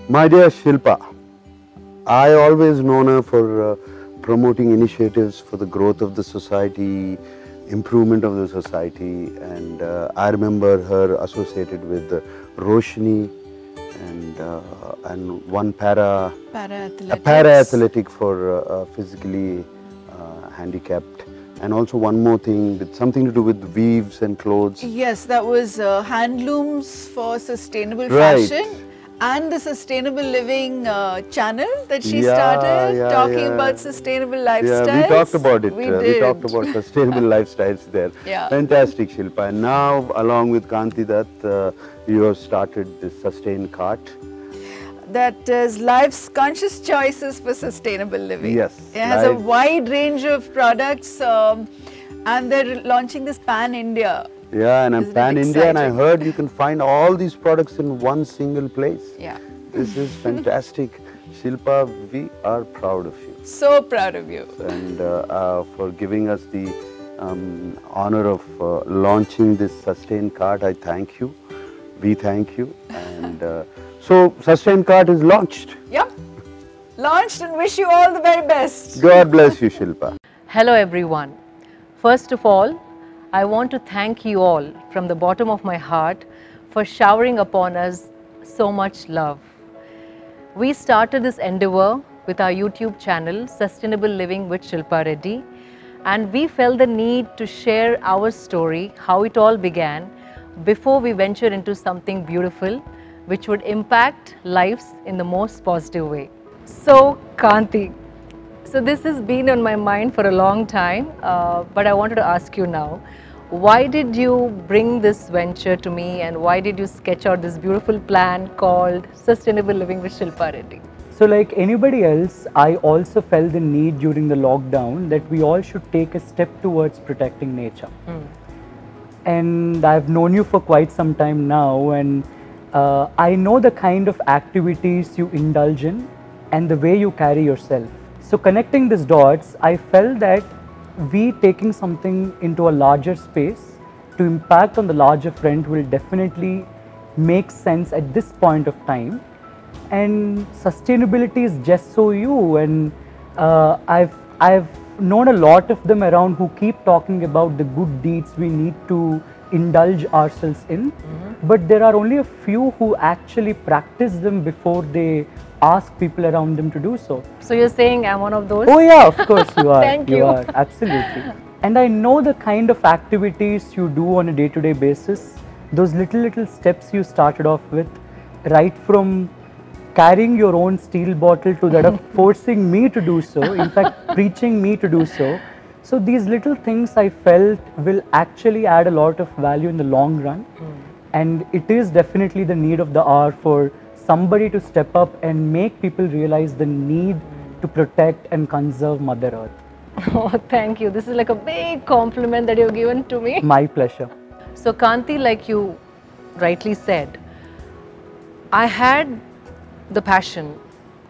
My dear Shilpa, I always known her for promoting initiatives for the growth of the society, improvement of the society, and I remember her associated with Roshni and one para athletic for physically handicapped, and also one more thing with something to do with weaves and clothes. Yes, that was Handlooms for Sustainable Right. Fashion and the Sustainable Living channel that she started, talking about sustainable lifestyles. Yeah, we talked about it. We We did. talked about sustainable lifestyles there. Yeah. Fantastic, Shilpa. And now, along with Kanti Dutt, you have started this Sustain Cart. That is Life's Conscious Choices for Sustainable Living. Yes, It has a Life- wide range of products and they're launching this pan-India. Yeah, and I'm Isn't it pan-India, and I exciting? heard you can find all these products in one single place. Yeah. This is fantastic. Shilpa, we are proud of you. So proud of you. And for giving us the honor of launching this Sustain Cart, I thank you. We thank you. And so, Sustain Cart is launched. Yep. Launched and wish you all the very best. God bless you, Shilpa. Hello everyone. First of all, I want to thank you all from the bottom of my heart for showering upon us so much love. We started this endeavor with our YouTube channel Sustainable Living with Shilpa Reddy, and we felt the need to share our story, how it all began, before we venture into something beautiful which would impact lives in the most positive way. So Kanti, so this has been on my mind for a long time, but I wanted to ask you now, why did you bring this venture to me and why did you sketch out this beautiful plan called Sustainable Living with Shilpa Reddy? So like anybody else, I also felt the need during the lockdown that we all should take a step towards protecting nature. And I've known you for quite some time now, and I know the kind of activities you indulge in and the way you carry yourself. So connecting these dots, I felt that we taking something into a larger space to impact on the larger front will definitely make sense at this point of time. And sustainability is just so you, and I've known a lot of them around who keep talking about the good deeds we need to indulge ourselves in, but there are only a few who actually practice them before they ask people around them to do so. So you're saying I'm one of those? Oh yeah, of course you are. Thank you. are, absolutely. And I know the kind of activities you do on a day-to-day basis, those little steps you started off with, right from carrying your own steel bottle to that of forcing me to do so, in fact preaching me to do so. So these little things I felt will actually add a lot of value in the long run. And it is definitely the need of the hour for somebody to step up and make people realize the need to protect and conserve Mother Earth. Oh, thank you. This is like a big compliment that you've given to me. My pleasure. So Kanti, like you rightly said, I had the passion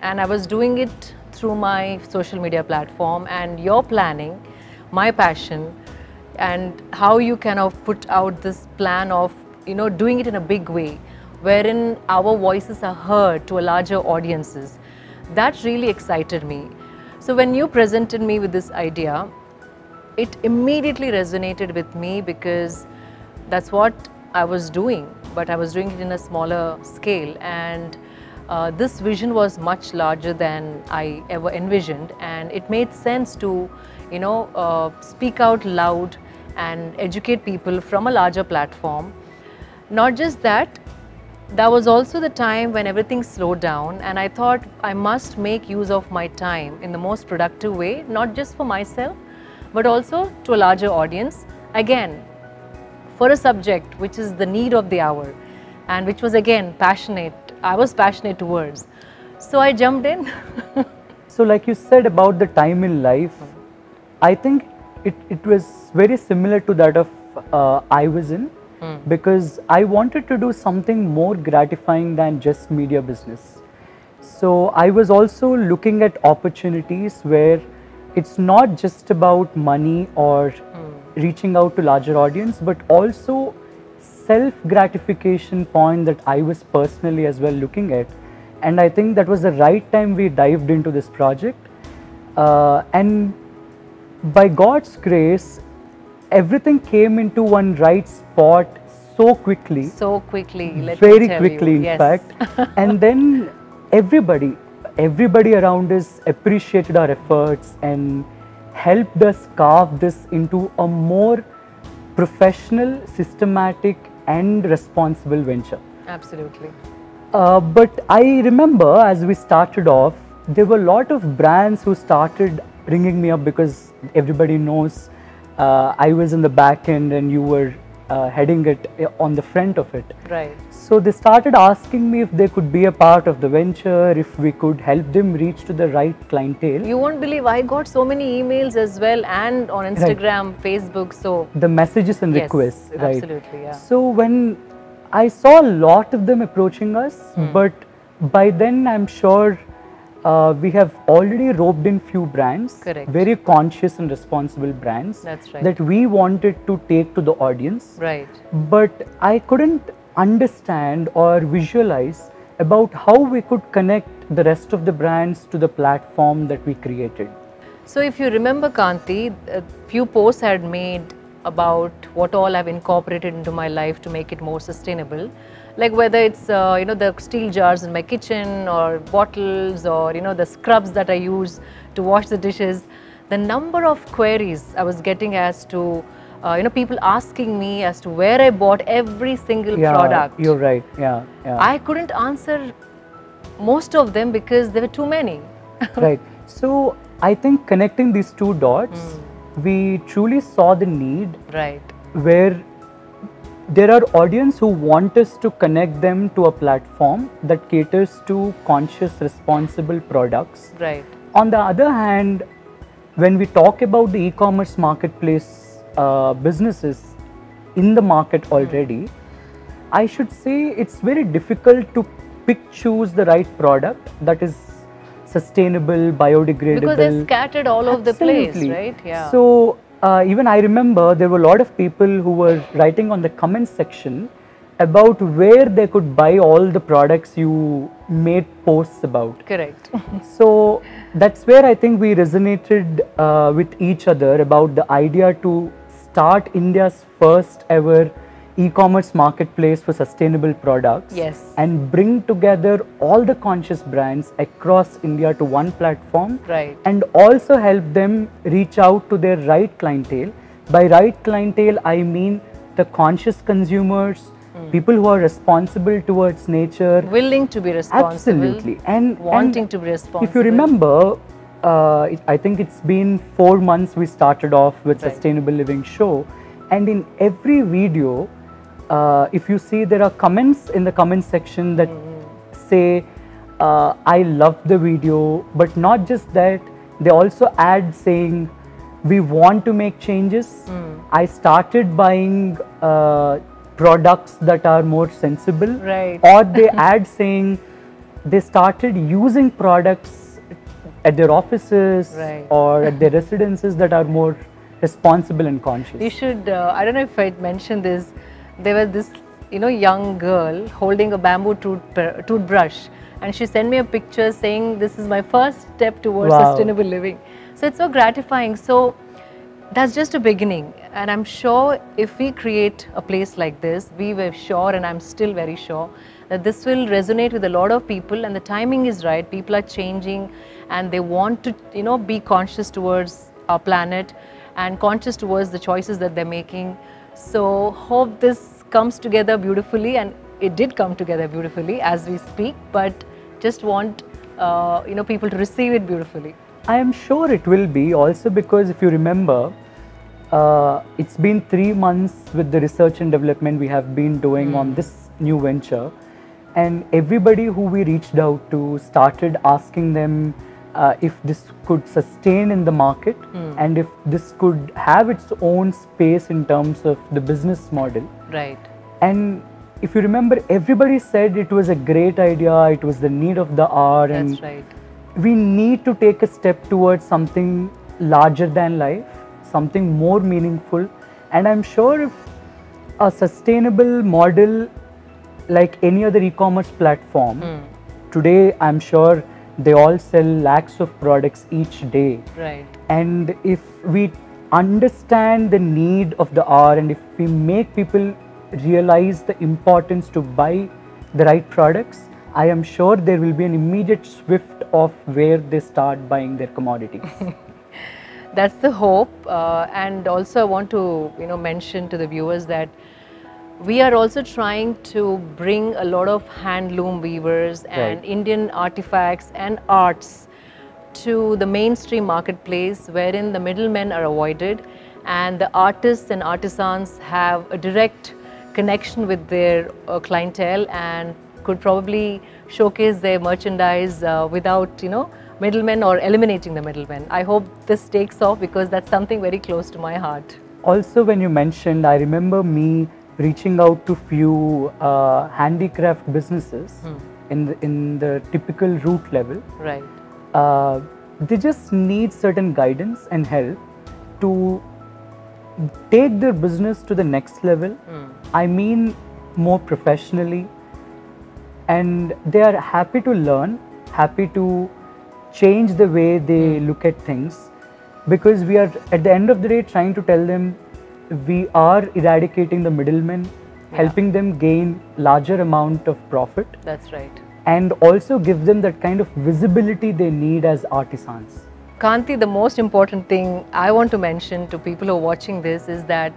and I was doing it through my social media platform, and your planning, my passion, and how you kind of put out this plan of, you know, doing it in a big way wherein our voices are heard to a larger audiences. That really excited me. So when you presented me with this idea, it immediately resonated with me because that's what I was doing, but I was doing it in a smaller scale, and this vision was much larger than I ever envisioned, and it made sense to, you know, speak out loud and educate people from a larger platform. Not just that, that was also the time when everything slowed down, and I thought I must make use of my time in the most productive way, not just for myself, but also to a larger audience. Again, for a subject which is the need of the hour and which was again passionate, I was passionate towards. So I jumped in. So like you said about the time in life, I think it was very similar to that of I was in, because I wanted to do something more gratifying than just media business. So I was also looking at opportunities where it's not just about money or reaching out to larger audience, but also self-gratification point that I was personally as well looking at. and I think that was the right time we dived into this project. And by God's grace, everything came into one right spot so quickly. So quickly, let Very me tell quickly, you. in Yes. fact. And then everybody around us appreciated our efforts and helped us carve this into a more professional, systematic, and responsible venture. Absolutely. But I remember as we started off, there were a lot of brands who started ringing me up because everybody knows I was in the back end and you were heading it on the front of it. Right. So they started asking me if they could be a part of the venture, if we could help them reach to the right clientele. You won't believe I got so many emails as well, and on Instagram, Facebook. So The messages and yes, requests, right? absolutely, yeah. So when I saw a lot of them approaching us, but by then I'm sure we have already roped in few brands, Correct. very conscious and responsible brands That's right. that we wanted to take to the audience. Right. But I couldn't understand or visualize about how we could connect the rest of the brands to the platform that we created. So if you remember, Kanti, a few posts I had made about what all I've incorporated into my life to make it more sustainable. Like whether it's the steel jars in my kitchen, or bottles, or the scrubs that I use to wash the dishes. The number of queries I was getting as to people asking me as to where I bought every single product. You're right. Yeah. I couldn't answer most of them because there were too many. Right. So I think connecting these two dots, we truly saw the need Right. where there are audience who want us to connect them to a platform that caters to conscious, responsible products. Right. On the other hand, when we talk about the e-commerce marketplace businesses in the market already, I should say it's very difficult to choose the right product that is sustainable, biodegradable. Because they're scattered all over the place, Absolutely. right? Yeah. So even I remember there were a lot of people who were writing on the comment section about where they could buy all the products you made posts about. Correct. So that's where I think we resonated with each other about the idea to start India's first ever e-commerce marketplace for sustainable products. Yes. And bring together all the conscious brands across India to one platform. Right. And also help them reach out to their right clientele. By right clientele, I mean the conscious consumers, people who are responsible towards nature. Willing to be responsible. Absolutely. And wanting to be responsible. If you remember, I think it's been 4 months we started off with Right. Sustainable Living Show, and in every video, if you see, there are comments in the comment section that say, I love the video, but not just that, they also add saying, we want to make changes. I started buying products that are more sensible. Right. Or they add saying they started using products at their offices Right. or at their residences that are more responsible and conscious. You should, I don't know if I'd mentioned this, there was this, young girl holding a bamboo toothbrush, and she sent me a picture saying, this is my first step towards Wow. sustainable living. So it's so gratifying. So that's just a beginning. And I'm sure if we create a place like this, we were sure, and I'm still very sure, that this will resonate with a lot of people, and the timing is right. People are changing and they want to, be conscious towards our planet and conscious towards the choices that they're making. So hope this comes together beautifully, and it did come together beautifully as we speak, but just want people to receive it beautifully. I am sure it will be, also because if you remember, it's been 3 months with the research and development we have been doing on this new venture, and everybody who we reached out to started asking them if this could sustain in the market and if this could have its own space in terms of the business model. Right. And if you remember, everybody said it was a great idea, it was the need of the hour, and That's right. we need to take a step towards something larger than life, something more meaningful. And I'm sure if a sustainable model like any other e-commerce platform today I'm sure they all sell lakhs of products each day. Right. And if we understand the need of the hour, and if we make people realize the importance to buy the right products, I am sure there will be an immediate shift of where they start buying their commodities. That's the hope, and also I want to mention to the viewers that we are also trying to bring a lot of handloom weavers and Indian artifacts and arts to the mainstream marketplace, wherein the middlemen are avoided and the artists and artisans have a direct connection with their clientele and could probably showcase their merchandise without middlemen or eliminating the middlemen. I hope this takes off because that's something very close to my heart. Also, when you mentioned, I remember me reaching out to few handicraft businesses in the typical root level. Right. They just need certain guidance and help to take their business to the next level. I mean, more professionally, and they are happy to learn, happy to change the way they look at things, because we are at the end of the day trying to tell them we are eradicating the middlemen, helping them gain larger amount of profit. That's right. And also give them that kind of visibility they need as artisans. Kanti, the most important thing I want to mention to people who are watching this is that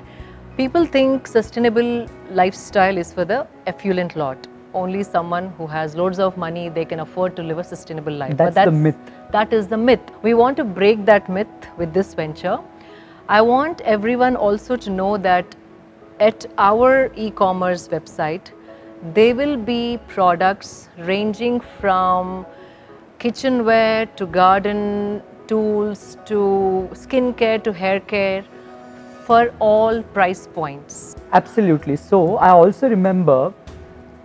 people think sustainable lifestyle is for the affluent lot. Only someone who has loads of money, they can afford to live a sustainable life. That's the myth. That is the myth. We want to break that myth with this venture. I want everyone also to know that at our e-commerce website, there will be products ranging from kitchenware to garden tools to skincare to hair care for all price points. Absolutely. So I also remember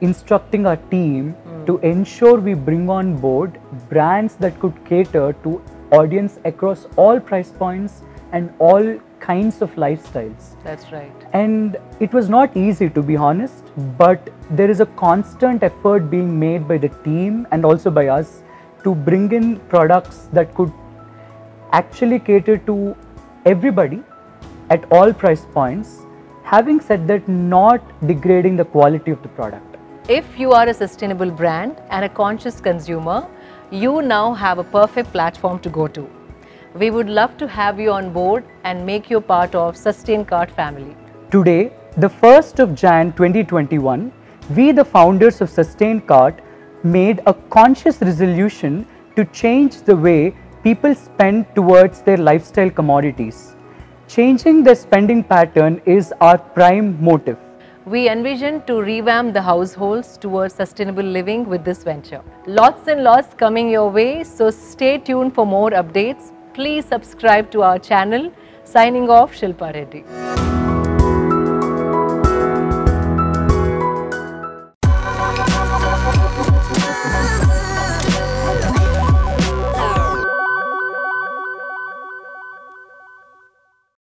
instructing our team to ensure we bring on board brands that could cater to audience across all price points and all kinds of lifestyles. That's right. And it was not easy, to be honest, but there is a constant effort being made by the team and also by us to bring in products that could actually cater to everybody at all price points, having said that, not degrading the quality of the product. If you are a sustainable brand and a conscious consumer, you now have a perfect platform to go to. We would love to have you on board and make you part of SustainCart family. Today, the 1st of Jan 2021, we, the founders of SustainCart, made a conscious resolution to change the way people spend towards their lifestyle commodities. Changing their spending pattern is our prime motive. We envision to revamp the households towards sustainable living with this venture. Lots and lots coming your way, so stay tuned for more updates. Please subscribe to our channel. Signing off, Shilpa Reddy.